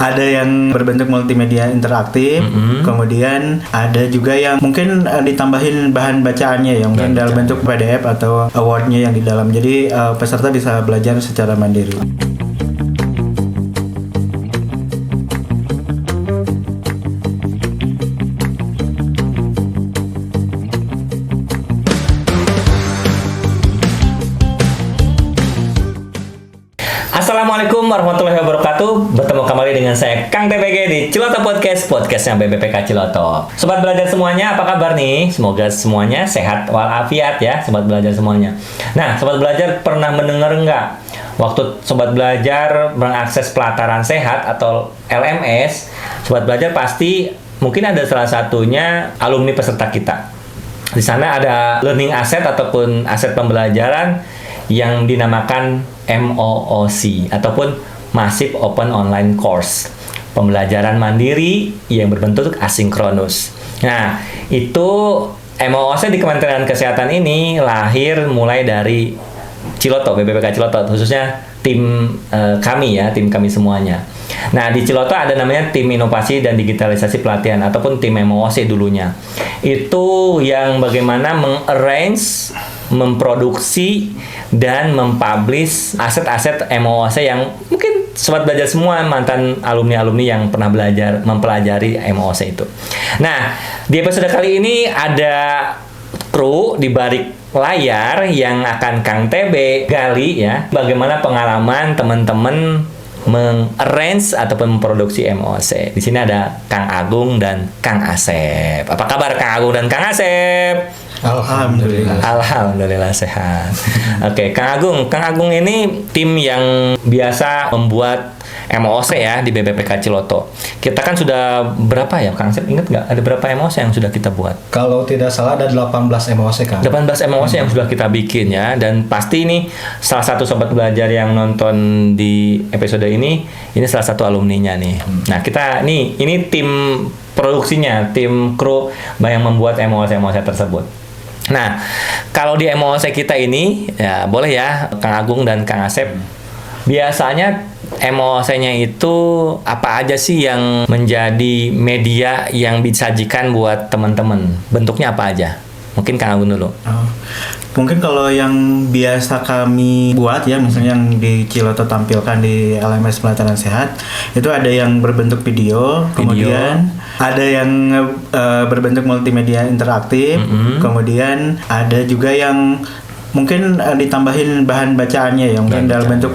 Ada yang berbentuk multimedia interaktif, kemudian ada juga yang mungkin ditambahin bahan bacaannya yang mungkin dalam bentuk PDF atau awardnya yang di dalam. Jadi peserta bisa belajar secara mandiri. Assalamualaikum warahmatullahi wabarakatuh. Bertemu kembali dengan saya Kang TPG di Ciloto Podcastnya BBPK Ciloto. Sobat belajar semuanya, apa kabar nih? Semoga semuanya sehat walafiat ya, sobat belajar semuanya. Nah, sobat belajar pernah mendengar nggak waktu sobat belajar mengakses pelataran sehat atau LMS, sobat belajar pasti mungkin ada salah satunya alumni peserta kita. Di sana ada learning asset ataupun aset pembelajaran yang dinamakan MOOC ataupun Massive Open Online Course, pembelajaran mandiri yang berbentuk asinkronus. Nah, itu MOOC di Kementerian Kesehatan ini lahir mulai dari Ciloto, BBPK Ciloto, khususnya tim kami semuanya. Nah, di Ciloto ada namanya tim inovasi dan digitalisasi pelatihan ataupun tim MOOC dulunya. Itu yang bagaimana mengarrange, memproduksi dan mempublish aset-aset MOOC yang mungkin sobat belajar semua mantan alumni-alumni yang pernah mempelajari MOOC itu. Nah, di episode kali ini ada kru di balik layar yang akan Kang TB gali ya, bagaimana pengalaman teman-teman mengarrange ataupun memproduksi MOOC. Di sini ada Kang Agung dan Kang Asep. Apa kabar Kang Agung dan Kang Asep? Alhamdulillah sehat. Oke, Kang Agung ini tim yang biasa membuat MOOC ya di BBPK Ciloto. Kita kan sudah berapa ya Kang Asep, ingat nggak? Ada berapa MOOC yang sudah kita buat? Kalau tidak salah ada 18 MOOC Kang. 18 MOOC yang sudah kita bikin ya. Dan pasti ini salah satu sobat belajar yang nonton di episode ini salah satu alumninya nih. Nah, kita ini tim produksinya, tim kru yang membuat MOOC tersebut. Nah, kalau di MOOC kita ini, ya boleh ya Kang Agung dan Kang Asep, biasanya MOOC-nya itu apa aja sih yang menjadi media yang disajikan buat teman-teman? Bentuknya apa aja? Mungkin Kang Agung dulu. Mungkin kalau yang biasa kami buat ya, misalnya yang di Ciloto tampilkan di LMS Pelataran Sehat, itu ada yang berbentuk video. Kemudian ada yang berbentuk multimedia interaktif, kemudian ada juga yang mungkin ditambahin bahan bacaannya yang mungkin dalam bentuk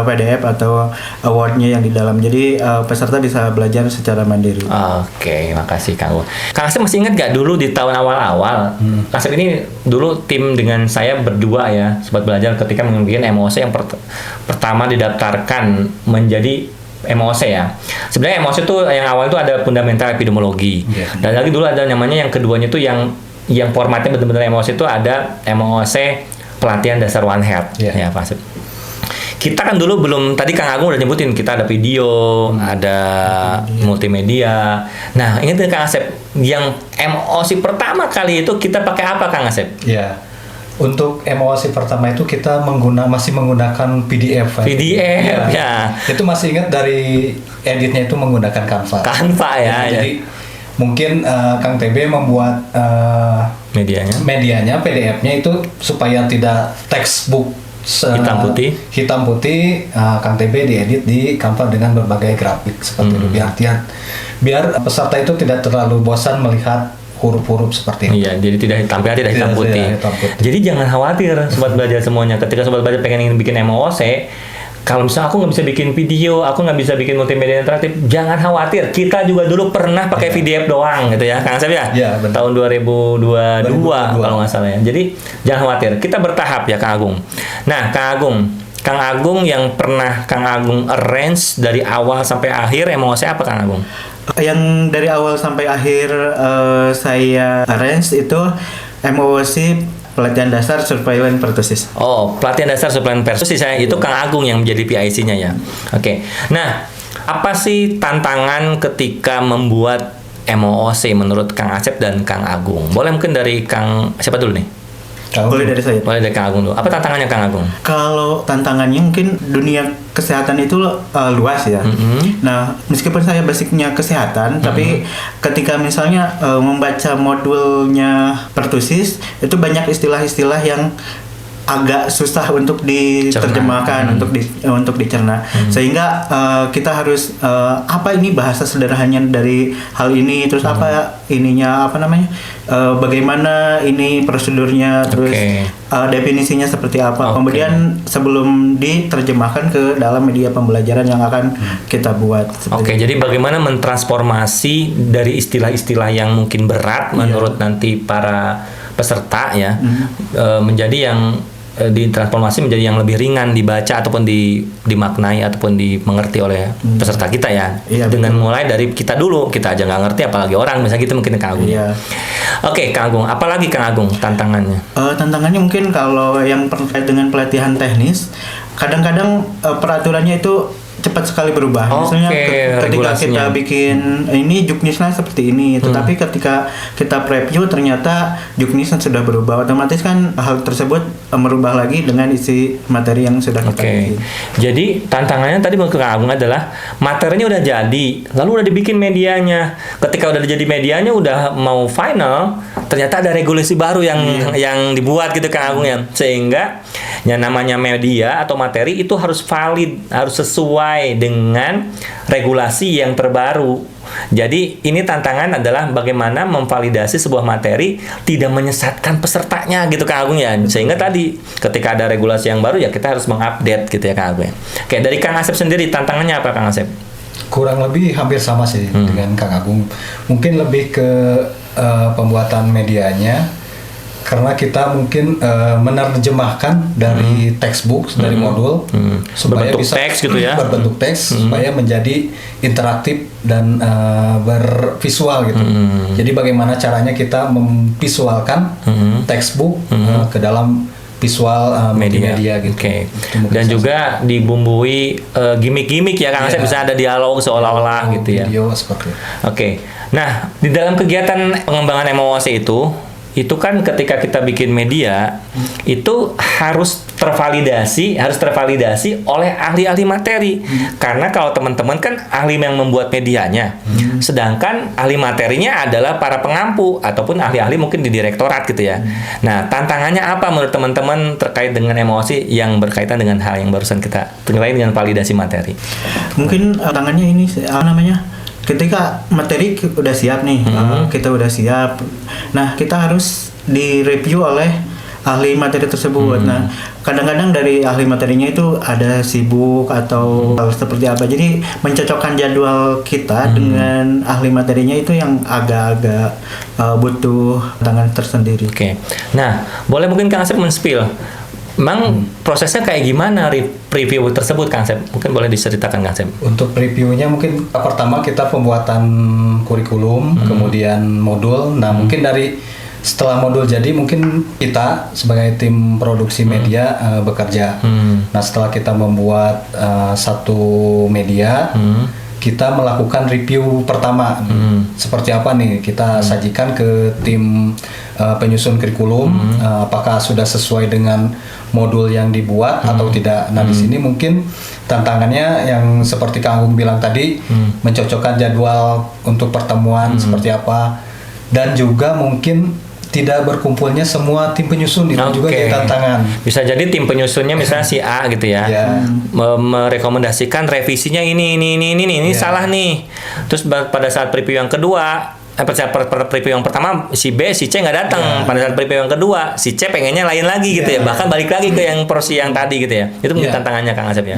PDF atau awardnya yang di dalam. Jadi peserta bisa belajar secara mandiri. Oke, makasih Kang. Kang Asep masih ingat gak dulu di tahun awal-awal? Kang Asep ini dulu tim dengan saya berdua ya, sobat belajar ketika membuat MOOC yang pertama didaftarkan menjadi MOOC ya. Sebenarnya MOOC itu yang awal itu ada fundamental epidemiologi. Dan lagi dulu ada namanya yang keduanya itu yang formatnya benar-benar MOOC itu ada MOOC pelatihan dasar One Health ya Pak Asep. Kita kan dulu belum, tadi Kang Agung udah nyebutin kita ada video, ada multimedia. Nah, ini Kang Asep, yang MOOC pertama kali itu kita pakai apa Kang Asep? Ya. Untuk MOOC pertama itu kita masih menggunakan PDF. Ya. Itu masih ingat dari editnya itu menggunakan Canva. Ya. Jadi mungkin Kang TB membuat medianya PDF-nya itu supaya tidak textbook hitam putih. Kang TB diedit di Canva dengan berbagai grafik seperti itu biar peserta itu tidak terlalu bosan melihat huruf-huruf seperti itu. Iya, jadi tidak hitam putih. Jadi jangan khawatir sobat belajar semuanya. Ketika sobat belajar pengen bikin MOOC, kalau misalnya aku nggak bisa bikin video, aku nggak bisa bikin multimedia interaktif, jangan khawatir. Kita juga dulu pernah pakai PDF doang, gitu ya, Kang Asep ya? Tahun 2022 kalau nggak salah ya. Jadi jangan khawatir. Kita bertahap ya, Kang Agung. Nah, Kang Agung yang pernah Kang Agung arrange dari awal sampai akhir MOOC apa Kang Agung? Yang dari awal sampai akhir saya arrange itu MOOC pelatihan dasar surveillance pertussis. Oh, pelatihan dasar surveillance pertussis ya. Itu Kang Agung yang menjadi PIC-nya ya. Oke. Nah, apa sih tantangan ketika membuat MOOC menurut Kang Asep dan Kang Agung? Boleh mungkin dari siapa dulu nih? Boleh dari saya. Boleh dari Kang Agung dulu. Apa tantangannya Kang Agung? Kalau tantangannya mungkin dunia kesehatan itu luas ya. Nah, meskipun saya basicnya kesehatan, tapi ketika misalnya membaca modulnya pertusis, itu banyak istilah-istilah yang agak susah untuk diterjemahkan, untuk dicerna, sehingga kita harus apa ini bahasa sederhananya dari hal ini, terus apa ininya, apa namanya, bagaimana ini prosedurnya, terus definisinya seperti apa. Kemudian sebelum diterjemahkan ke dalam media pembelajaran yang akan kita buat. Jadi bagaimana mentransformasi dari istilah-istilah yang mungkin berat menurut nanti para peserta ya, menjadi yang ditransformasi menjadi yang lebih ringan dibaca ataupun dimaknai ataupun dimengerti oleh peserta kita ya. Dengan mulai dari kita dulu, kita aja nggak ngerti apalagi orang, misalnya gitu mungkin Kang Agung. Oke, Kang Agung, apalagi Kang Agung tantangannya? Tantangannya mungkin kalau yang terkait dengan pelatihan teknis, kadang-kadang peraturannya itu cepat sekali berubah. Misalnya ketika kita bikin ini juknisnya seperti ini, tetapi ketika kita preview ternyata juknisnya sudah berubah, otomatis kan hal tersebut merubah lagi dengan isi materi yang sudah kita bikin. Jadi tantangannya tadi menurut Kang Agung adalah materinya udah jadi, lalu udah dibikin medianya. Ketika udah jadi medianya, udah mau final, ternyata ada regulasi baru yang dibuat gitu Kang Agung ya, sehingga yang namanya media atau materi itu harus valid, harus sesuai dengan regulasi yang terbaru. Jadi ini tantangan adalah bagaimana memvalidasi sebuah materi tidak menyesatkan pesertanya gitu Kang Agung ya. Sehingga tadi ketika ada regulasi yang baru ya kita harus mengupdate gitu ya Kang Agung. Oke, dari Kang Asep sendiri tantangannya apa Kang Asep? Kurang lebih hampir sama sih dengan Kang Agung. Mungkin lebih ke pembuatan medianya, karena kita mungkin menerjemahkan dari textbook, dari modul supaya berbentuk bisa teks gitu ya, berbentuk teks supaya menjadi interaktif dan bervisual gitu. Jadi bagaimana caranya kita memvisualkan textbook ke dalam visual media gitu. Dan juga dibumbui gimmick-gimmick ya Kang Asep, bisa ada dialog seolah-olah gitu ya. Video seperti itu. Nah, di dalam kegiatan pengembangan MOOC itu kan ketika kita bikin media itu harus tervalidasi oleh ahli-ahli materi. Karena kalau teman-teman kan ahli yang membuat medianya, sedangkan ahli materinya adalah para pengampu ataupun ahli-ahli mungkin di direktorat gitu ya. Nah, tantangannya apa menurut teman-teman terkait dengan emosi yang berkaitan dengan hal yang barusan kita terkait dengan validasi materi? Mungkin tantangannya ini apa namanya? Ketika materi udah siap nih, kita udah siap. Nah, kita harus direview oleh ahli materi tersebut. Nah, kadang-kadang dari ahli materinya itu ada sibuk atau seperti apa. Jadi mencocokkan jadwal kita dengan ahli materinya itu yang agak-agak butuh tantangan tersendiri. Nah, boleh mungkin Kang Asep men-spill. Emang prosesnya kayak gimana preview tersebut Kang Asep? Mungkin boleh diceritakan Kang Asep. Untuk previewnya mungkin pertama kita pembuatan kurikulum, kemudian modul. Nah mungkin setelah modul jadi mungkin kita sebagai tim produksi media bekerja. Nah setelah kita membuat satu media, kita melakukan review pertama. Seperti apa nih kita sajikan ke tim penyusun kurikulum, apakah sudah sesuai dengan modul yang dibuat atau tidak. Nah di sini mungkin tantangannya yang seperti Kang Agung bilang tadi, mencocokkan jadwal untuk pertemuan seperti apa, dan juga mungkin tidak berkumpulnya semua tim penyusun itu juga jadi tantangan. Bisa jadi tim penyusunnya misalnya si A gitu ya, merekomendasikan revisinya ini salah nih. Terus pada saat preview yang kedua, pada saat preview yang pertama si B, si C nggak datang. Pada saat preview yang kedua si C pengennya lain lagi gitu ya. Bahkan balik lagi ke yang porsi yang tadi gitu ya. Itu mungkin tantangannya Kang Asep ya.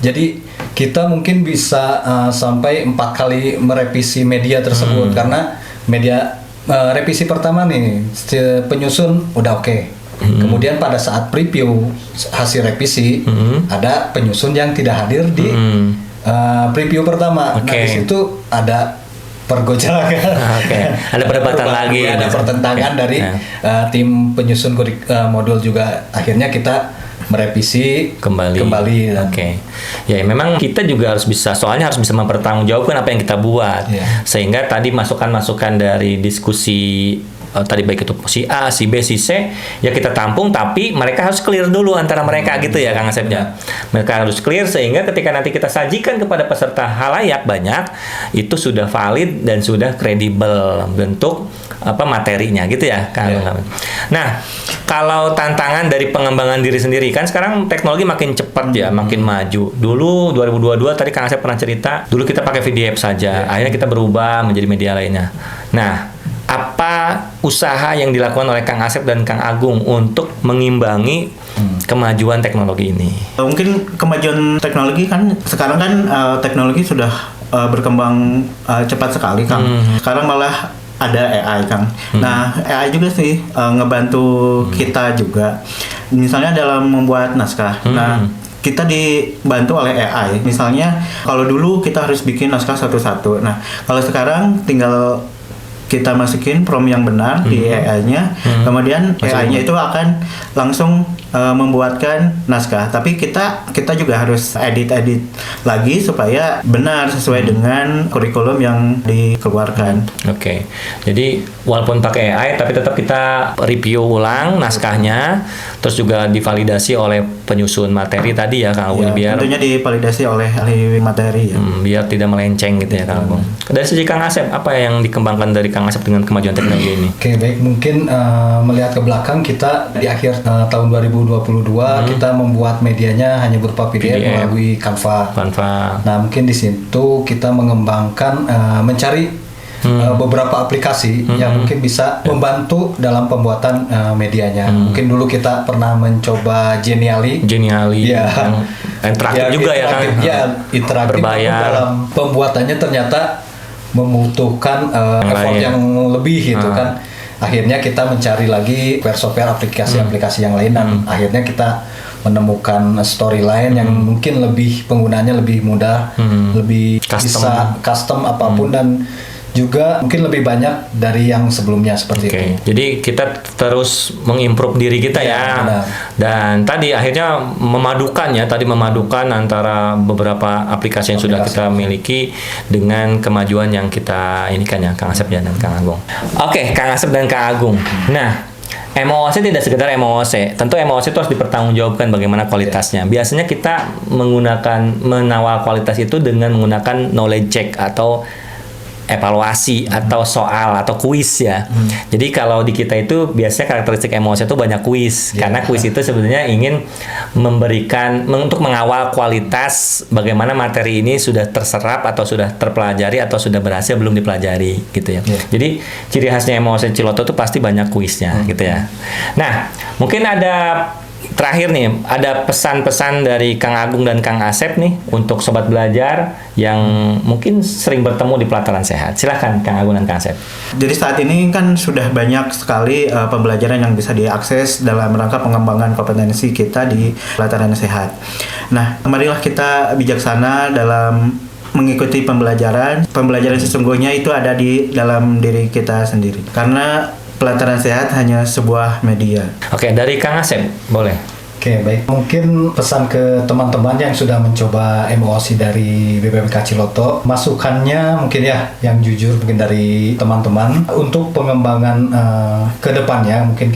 Jadi kita mungkin bisa sampai 4 kali merevisi media tersebut karena media revisi pertama nih penyusun udah oke. Kemudian pada saat preview hasil revisi ada penyusun yang tidak hadir di preview pertama. Nah di situ ada pergolakan, ada perdebatan lagi, ada pertentangan dari tim penyusun modul juga. Akhirnya kita merevisi kembali. Ya memang kita juga harus bisa, soalnya harus bisa mempertanggungjawabkan apa yang kita buat. Sehingga tadi masukan-masukan dari diskusi tadi baik itu si A, si B, si C, ya kita tampung, tapi mereka harus clear dulu antara mereka gitu ya Kang Asep ya. Mereka harus clear sehingga ketika nanti kita sajikan kepada peserta halayak banyak, itu sudah valid dan sudah kredibel bentuk materinya gitu ya Kang Agung. Nah, kalau tantangan dari pengembangan diri sendiri, kan sekarang teknologi makin cepat ya, makin maju. Dulu 2022 tadi Kang Asep pernah cerita, dulu kita pakai VDF saja, akhirnya kita berubah menjadi media lainnya. Nah, apa usaha yang dilakukan oleh Kang Asep dan Kang Agung untuk mengimbangi kemajuan teknologi ini? Mungkin kemajuan teknologi kan sekarang kan teknologi sudah berkembang cepat sekali Kang. Sekarang malah ada AI Kang. Nah, AI juga sih ngebantu kita juga. Misalnya dalam membuat naskah. Nah, kita dibantu oleh AI. Misalnya kalau dulu kita harus bikin naskah satu-satu. Nah, kalau sekarang tinggal kita masukin prompt yang benar di AI-nya, kemudian AI-nya itu akan langsung membuatkan naskah. Tapi kita juga harus edit lagi supaya benar sesuai dengan kurikulum yang dikeluarkan. Oke. Jadi walaupun pakai AI tapi tetap kita review ulang naskahnya, terus juga divalidasi oleh penyusun materi tadi ya Kang Agung, biar tentunya divalidasi oleh ahli materi ya. Biar tidak melenceng gitu ya Kang Agung. Dari sisi Kang Asep, apa yang dikembangkan dari Kang Asep dengan kemajuan teknologi ini? Oke, baik, mungkin melihat ke belakang, kita di akhir tahun 2022 kita membuat medianya hanya berupa PDF melalui Canva. Nah, mungkin di situ kita mengembangkan mencari beberapa aplikasi yang mungkin bisa membantu dalam pembuatan medianya. Mungkin dulu kita pernah mencoba Genially ya, yang interaktif juga ya Kang. Ya, interaktif. Berbayar. Dalam pembuatannya ternyata membutuhkan effort yang lebih gitu kan. Akhirnya kita mencari lagi software aplikasi-aplikasi yang lain, dan akhirnya kita menemukan storyline yang mungkin lebih penggunaannya lebih mudah, lebih bisa custom apapun, dan juga mungkin lebih banyak dari yang sebelumnya seperti itu. Jadi kita terus mengimprove diri kita ya. Benar. Dan tadi akhirnya memadukan antara beberapa aplikasi yang sudah kita miliki dengan kemajuan yang kita ini kan ya Kang Asep dan Kang Agung. Oke, Kang Asep dan Kang Agung. Nah, MOOC tidak sekedar MOOC. Tentu MOOC itu harus dipertanggungjawabkan bagaimana kualitasnya. Biasanya kita menawar kualitas itu dengan menggunakan knowledge check atau evaluasi atau soal atau kuis ya. Jadi kalau di kita itu biasanya karakteristik MOOC itu banyak kuis, karena kuis itu sebenarnya ingin memberikan untuk mengawal kualitas bagaimana materi ini sudah terserap atau sudah terpelajari atau sudah berhasil belum dipelajari gitu ya. Jadi ciri khasnya MOOC Ciloto itu pasti banyak kuisnya gitu ya. Nah, mungkin ada terakhir nih, ada pesan-pesan dari Kang Agung dan Kang Asep nih untuk sobat belajar yang mungkin sering bertemu di Pelataran Sehat. Silakan Kang Agung dan Kang Asep. Jadi saat ini kan sudah banyak sekali pembelajaran yang bisa diakses dalam rangka pengembangan kompetensi kita di Pelataran Sehat. Nah, marilah kita bijaksana dalam mengikuti pembelajaran. Pembelajaran sesungguhnya itu ada di dalam diri kita sendiri. Karena Pelataran Sehat hanya sebuah media. Oke, dari Kang Asep, boleh. Oke, baik. Mungkin pesan ke teman-teman yang sudah mencoba MOOC dari BPPK Ciloto, masukannya mungkin ya yang jujur mungkin dari teman-teman untuk pengembangan ke depannya, mungkin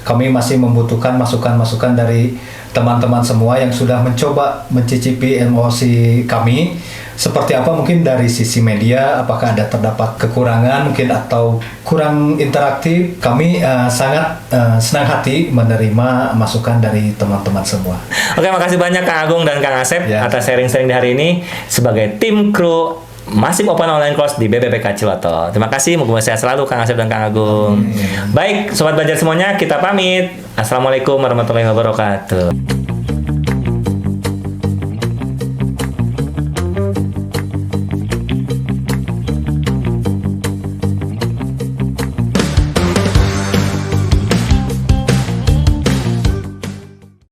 kami masih membutuhkan masukan-masukan dari teman-teman semua yang sudah mencoba mencicipi MOOC kami. Seperti apa mungkin dari sisi media, apakah ada terdapat kekurangan mungkin atau kurang interaktif. Kami sangat senang hati menerima masukan dari teman-teman semua. Oke, makasih banyak Kang Agung dan Kang Asep atas sharing-sharing di hari ini sebagai tim kru Masif Open Online Course di BPPK Ciloto. Terima kasih, moga sehat selalu Kang Asep dan Kang Agung. Baik, sobat belajar semuanya, kita pamit. Assalamualaikum warahmatullahi wabarakatuh.